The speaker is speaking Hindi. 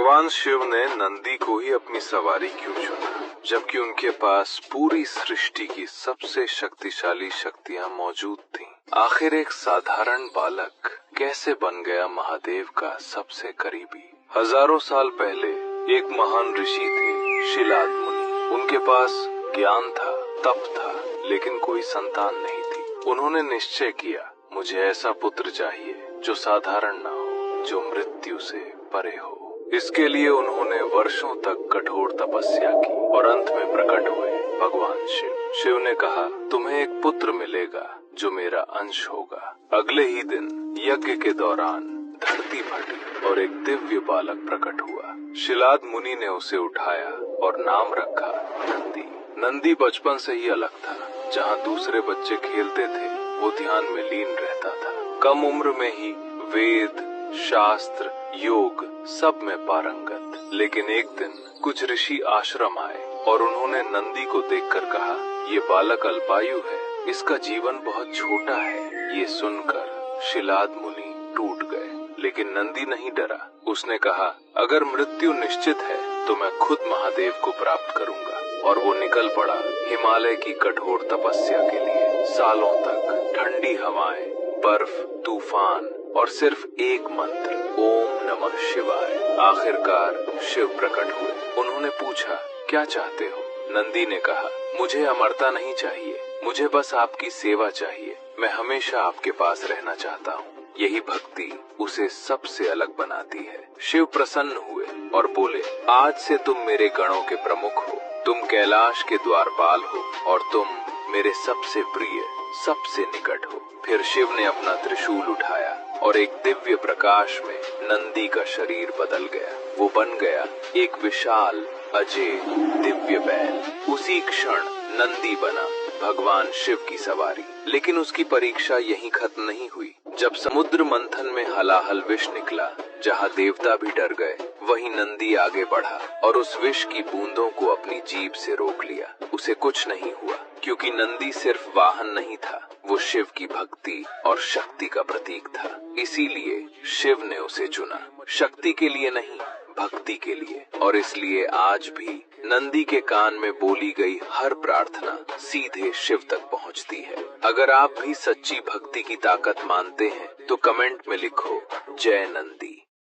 भगवान शिव ने नंदी को ही अपनी सवारी क्यों चुना, जबकि उनके पास पूरी सृष्टि की सबसे शक्तिशाली शक्तियां मौजूद थीं? आखिर एक साधारण बालक कैसे बन गया महादेव का सबसे करीबी? हजारों साल पहले एक महान ऋषि थे, शिलाद मुनि। उनके पास ज्ञान था, तप था, लेकिन कोई संतान नहीं थी। उन्होंने निश्चय किया, मुझे ऐसा पुत्र चाहिए जो साधारण ना हो, जो मृत्यु से परे हो। इसके लिए उन्होंने वर्षों तक कठोर तपस्या की और अंत में प्रकट हुए भगवान शिव। शिव ने कहा, तुम्हें एक पुत्र मिलेगा जो मेरा अंश होगा। अगले ही दिन यज्ञ के दौरान धरती फटी और एक दिव्य बालक प्रकट हुआ। शिलाद मुनि ने उसे उठाया और नाम रखा नंदी। नंदी बचपन से ही अलग था। जहाँ दूसरे बच्चे खेलते थे, वो ध्यान में लीन रहता था। कम उम्र में ही वेद, शास्त्र, योग सब में पारंगत। लेकिन एक दिन कुछ ऋषि आश्रम आए और उन्होंने नंदी को देखकर कहा, ये बालक अल्पायु है, इसका जीवन बहुत छोटा है। ये सुनकर शिलाद मुनि टूट गए, लेकिन नंदी नहीं डरा। उसने कहा, अगर मृत्यु निश्चित है तो मैं खुद महादेव को प्राप्त करूंगा। और वो निकल पड़ा हिमालय की कठोर तपस्या के लिए। सालों तक ठंडी हवाएं, बर्फ, तूफान और सिर्फ एक मंत्र, ओम नमः शिवाय। आखिरकार शिव प्रकट हुए। उन्होंने पूछा, क्या चाहते हो? नंदी ने कहा, मुझे अमरता नहीं चाहिए, मुझे बस आपकी सेवा चाहिए। मैं हमेशा आपके पास रहना चाहता हूँ। यही भक्ति उसे सबसे अलग बनाती है। शिव प्रसन्न हुए और बोले, आज से तुम मेरे गणों के प्रमुख हो, तुम कैलाश के द्वारपाल हो और तुम मेरे सबसे प्रिय, सबसे निकट हो। फिर शिव ने अपना त्रिशूल उठाया और एक दिव्य प्रकाश में नंदी का शरीर बदल गया। वो बन गया एक विशाल, अजय, दिव्य बैल। उसी क्षण नंदी बना भगवान शिव की सवारी। लेकिन उसकी परीक्षा यहीं खत्म नहीं हुई। जब समुद्र मंथन में हलाहल विष निकला, जहाँ देवता भी डर गए, वहीं नंदी आगे बढ़ा और उस विष की बूंदों को अपनी जीभ से रोक लिया। उसे कुछ नहीं हुआ, क्योंकि नंदी सिर्फ वाहन नहीं था, वो शिव की भक्ति और शक्ति का प्रतीक था। इसीलिए शिव ने उसे चुना, शक्ति के लिए नहीं, भक्ति के लिए। और इसलिए आज भी नंदी के कान में बोली गई हर प्रार्थना सीधे शिव तक पहुंचती है। अगर आप भी सच्ची भक्ति की ताकत मानते हैं तो कमेंट में लिखो, जय नंदी।